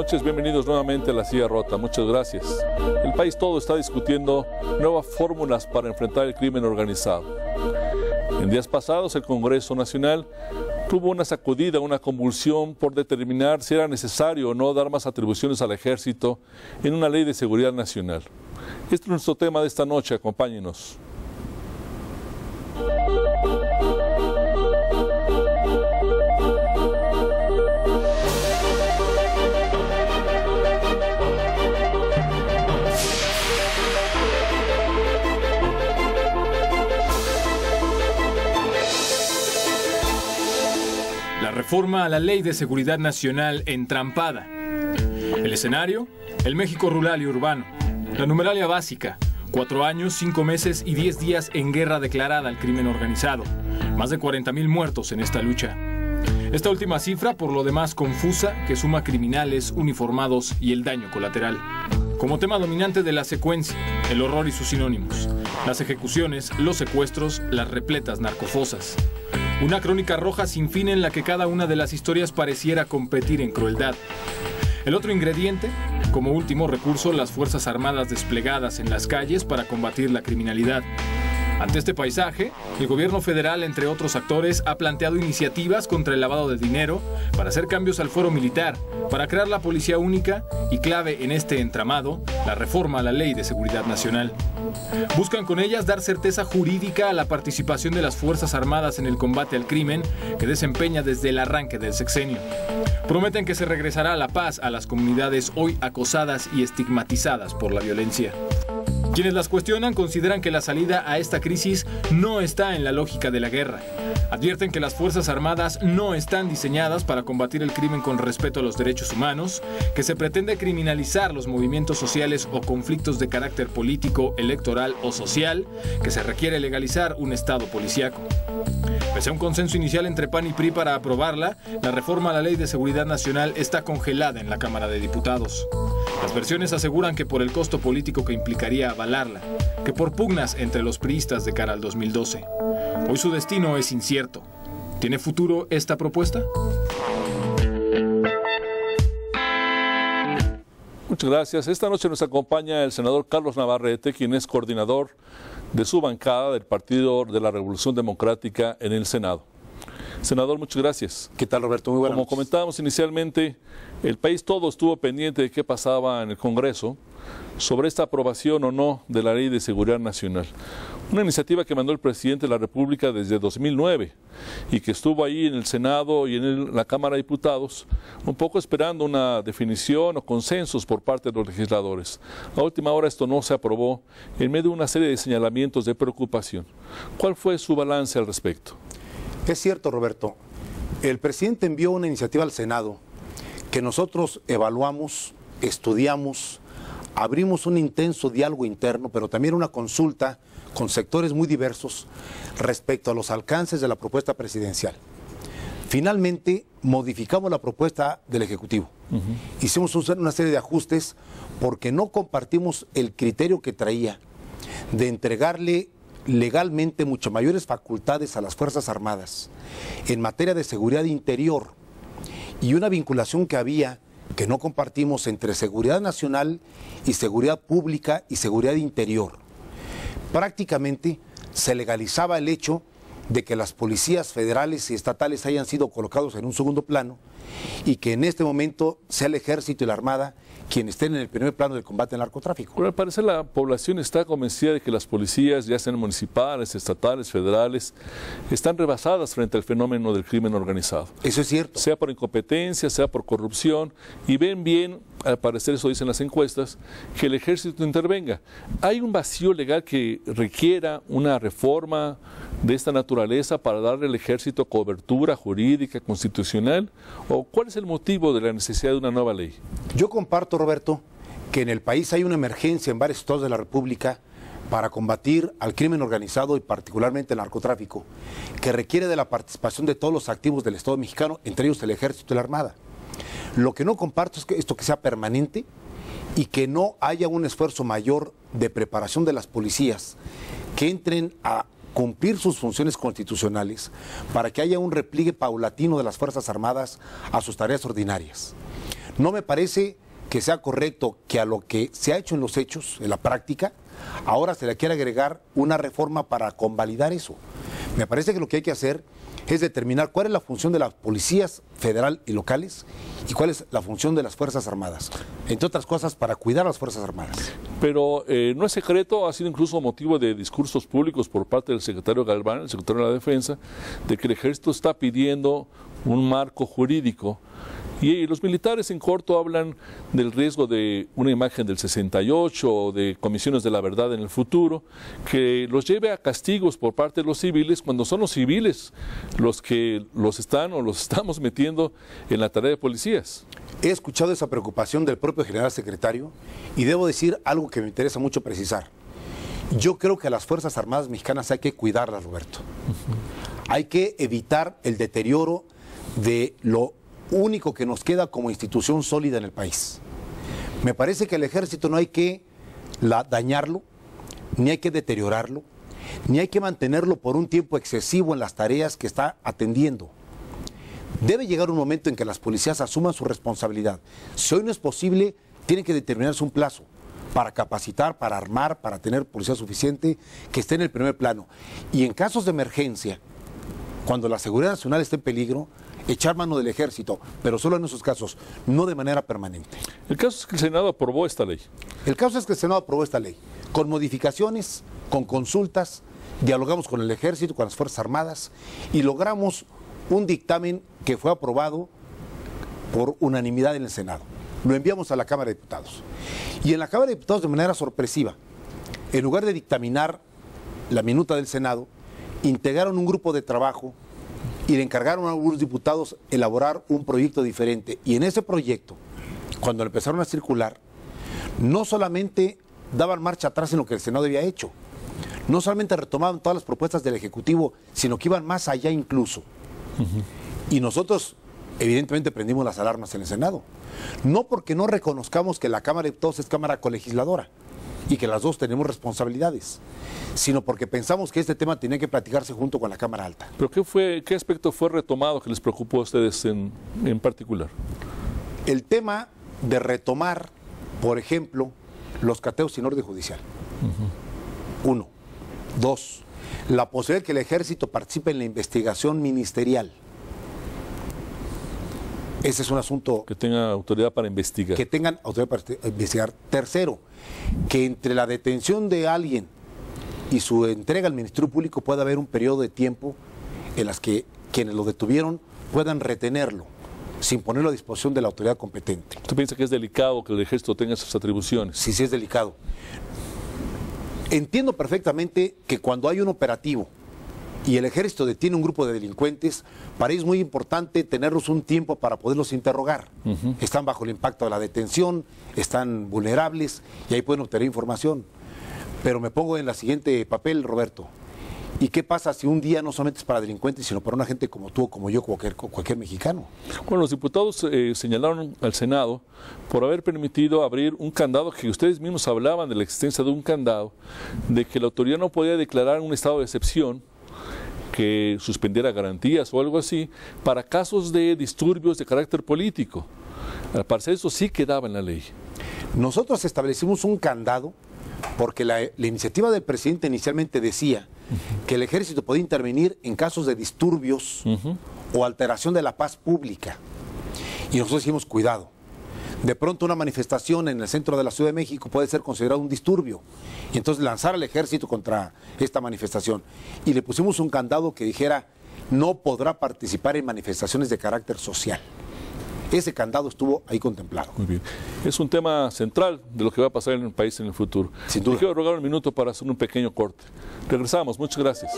noches, bienvenidos nuevamente a La Silla Rota, muchas gracias. El país todo está discutiendo nuevas fórmulas para enfrentar el crimen organizado. En días pasados el Congreso Nacional tuvo una sacudida, una convulsión por determinar si era necesario o no dar más atribuciones al Ejército en una ley de seguridad nacional. Este es nuestro tema de esta noche, acompáñenos. La reforma a la Ley de Seguridad Nacional entrampada. El escenario, el México rural y urbano. La numeralia básica, 4 años, 5 meses y 10 días en guerra declarada al crimen organizado. Más de 40,000 muertos en esta lucha. Esta última cifra, por lo demás confusa, que suma criminales, uniformados y el daño colateral. Como tema dominante de la secuencia, el horror y sus sinónimos. Las ejecuciones, los secuestros, las repletas narcofosas. Una crónica roja sin fin en la que cada una de las historias pareciera competir en crueldad. El otro ingrediente, como último recurso, las Fuerzas Armadas desplegadas en las calles para combatir la criminalidad. Ante este paisaje, el gobierno federal, entre otros actores, ha planteado iniciativas contra el lavado de dinero, para hacer cambios al fuero militar, para crear la policía única y, clave en este entramado, la reforma a la Ley de Seguridad Nacional. Buscan con ellas dar certeza jurídica a la participación de las Fuerzas Armadas en el combate al crimen que desempeña desde el arranque del sexenio. Prometen que se regresará la paz a las comunidades hoy acosadas y estigmatizadas por la violencia. Quienes las cuestionan consideran que la salida a esta crisis no está en la lógica de la guerra. Advierten que las Fuerzas Armadas no están diseñadas para combatir el crimen con respeto a los derechos humanos, que se pretende criminalizar los movimientos sociales o conflictos de carácter político, electoral o social, que se requiere legalizar un Estado policíaco. Pese a un consenso inicial entre PAN y PRI para aprobarla, la reforma a la Ley de Seguridad Nacional está congelada en la Cámara de Diputados. Las versiones aseguran que por el costo político que implicaría avalarla, que por pugnas entre los priistas de cara al 2012. Hoy su destino es incierto. ¿Tiene futuro esta propuesta? Muchas gracias. Esta noche nos acompaña el senador Carlos Navarrete, quien es coordinador de su bancada del Partido de la Revolución Democrática en el Senado. Senador, muchas gracias. ¿Qué tal, Roberto? Muy buenas Como noches. comentábamos inicialmente, el país todo estuvo pendiente de qué pasaba en el Congreso sobre esta aprobación o no de la Ley de Seguridad Nacional. Una iniciativa que mandó el presidente de la República desde 2009 y que estuvo ahí en el Senado y en la Cámara de Diputados un poco esperando una definición o consensos por parte de los legisladores. A última hora esto no se aprobó en medio de una serie de señalamientos de preocupación. ¿Cuál fue su balance al respecto? Es cierto, Roberto. El presidente envió una iniciativa al Senado que nosotros evaluamos, estudiamos, abrimos un intenso diálogo interno, pero también una consulta con sectores muy diversos respecto a los alcances de la propuesta presidencial. Finalmente, modificamos la propuesta del Ejecutivo. Hicimos una serie de ajustes porque no compartimos el criterio que traía de entregarle legalmente mucho mayores facultades a las Fuerzas Armadas en materia de seguridad interior y una vinculación que había, que no compartimos, entre seguridad nacional y seguridad pública y seguridad interior. Prácticamente se legalizaba el hecho de que las policías federales y estatales hayan sido colocados en un segundo plano y que en este momento sea el Ejército y la Armada quienes estén en el primer plano del combate al narcotráfico. Pero al parecer la población está convencida de que las policías, ya sean municipales, estatales, federales, están rebasadas frente al fenómeno del crimen organizado. Eso es cierto. Sea por incompetencia, sea por corrupción, y ven bien, al parecer eso dicen las encuestas, que el Ejército intervenga. ¿Hay un vacío legal que requiera una reforma de esta naturaleza para darle al Ejército cobertura jurídica, constitucional? ¿O cuál es el motivo de la necesidad de una nueva ley? Yo comparto, Roberto, que en el país hay una emergencia en varios estados de la República para combatir al crimen organizado y particularmente el narcotráfico, que requiere de la participación de todos los activos del Estado mexicano, entre ellos el Ejército y la Armada. Lo que no comparto es que esto que sea permanente y que no haya un esfuerzo mayor de preparación de las policías que entren a cumplir sus funciones constitucionales para que haya un repliegue paulatino de las Fuerzas Armadas a sus tareas ordinarias. No me parece que sea correcto que a lo que se ha hecho en los hechos, en la práctica, ahora se le quiera agregar una reforma para convalidar eso. Me parece que lo que hay que hacer es determinar cuál es la función de las policías federal y locales y cuál es la función de las Fuerzas Armadas, entre otras cosas para cuidar a las Fuerzas Armadas. Pero no es secreto, ha sido incluso motivo de discursos públicos por parte del secretario Galván, el secretario de la Defensa, de que el Ejército está pidiendo un marco jurídico. Y los militares en corto hablan del riesgo de una imagen del 68 o de comisiones de la verdad en el futuro, que los lleve a castigos por parte de los civiles cuando son los civiles los que los estamos metiendo en la tarea de policías. He escuchado esa preocupación del propio general secretario y debo decir algo que me interesa mucho precisar. Yo creo que a las Fuerzas Armadas mexicanas hay que cuidarlas, Roberto. Hay que evitar el deterioro de lo único que nos queda como institución sólida en el país. Me parece que el Ejército no hay que dañarlo, ni hay que deteriorarlo, ni hay que mantenerlo por un tiempo excesivo en las tareas que está atendiendo. Debe llegar un momento en que las policías asuman su responsabilidad. Si hoy no es posible, tiene que determinarse un plazo para capacitar, para armar, para tener policía suficiente que esté en el primer plano. Y en casos de emergencia, cuando la seguridad nacional esté en peligro, echar mano del Ejército, pero solo en esos casos, no de manera permanente. El caso es que el Senado aprobó esta ley. El caso es que el Senado aprobó esta ley, con modificaciones, con consultas, dialogamos con el Ejército, con las Fuerzas Armadas, y logramos un dictamen que fue aprobado por unanimidad en el Senado. Lo enviamos a la Cámara de Diputados. Y en la Cámara de Diputados, de manera sorpresiva, en lugar de dictaminar la minuta del Senado, integraron un grupo de trabajo y le encargaron a algunos diputados elaborar un proyecto diferente. Y en ese proyecto, cuando lo empezaron a circular, no solamente daban marcha atrás en lo que el Senado había hecho, no solamente retomaban todas las propuestas del Ejecutivo, sino que iban más allá incluso. Y nosotros, evidentemente, prendimos las alarmas en el Senado. No porque no reconozcamos que la Cámara de Diputados es Cámara colegisladora y que las dos tenemos responsabilidades, sino porque pensamos que este tema tenía que platicarse junto con la Cámara Alta. ¿Pero qué aspecto fue retomado que les preocupó a ustedes en particular? El tema de retomar, por ejemplo, los cateos sin orden judicial. Uno. Dos, la posibilidad de que el Ejército participe en la investigación ministerial. Ese es un asunto... Que tenga autoridad para investigar. Que tengan autoridad para investigar. Tercero, que entre la detención de alguien y su entrega al Ministerio Público pueda haber un periodo de tiempo en las que quienes lo detuvieron puedan retenerlo, sin ponerlo a disposición de la autoridad competente. ¿Usted piensa que es delicado que el Ejército tenga esas atribuciones? Sí, sí es delicado. Entiendo perfectamente que cuando hay un operativo y el Ejército detiene un grupo de delincuentes, para ellos es muy importante tenerlos un tiempo para poderlos interrogar. Están bajo el impacto de la detención, están vulnerables y ahí pueden obtener información. Pero me pongo en la siguiente papel, Roberto. ¿Y qué pasa si un día no solamente es para delincuentes, sino para una gente como tú, como yo, cualquier mexicano? Bueno, los diputados señalaron al Senado por haber permitido abrir un candado, que ustedes mismos hablaban de la existencia de un candado, de que la autoridad no podía declarar un estado de excepción que suspendiera garantías o algo así, para casos de disturbios de carácter político. Al parecer eso sí quedaba en la ley. Nosotros establecimos un candado porque la iniciativa del presidente inicialmente decía que el Ejército podía intervenir en casos de disturbios o alteración de la paz pública. Y nosotros dijimos, cuidado. De pronto una manifestación en el centro de la Ciudad de México puede ser considerada un disturbio. Y entonces lanzar al Ejército contra esta manifestación. Y le pusimos un candado que dijera, no podrá participar en manifestaciones de carácter social. Ese candado estuvo ahí contemplado. Muy bien. Es un tema central de lo que va a pasar en el país en el futuro. Sin duda. Te quiero rogar un minuto para hacer un pequeño corte. Regresamos. Muchas gracias.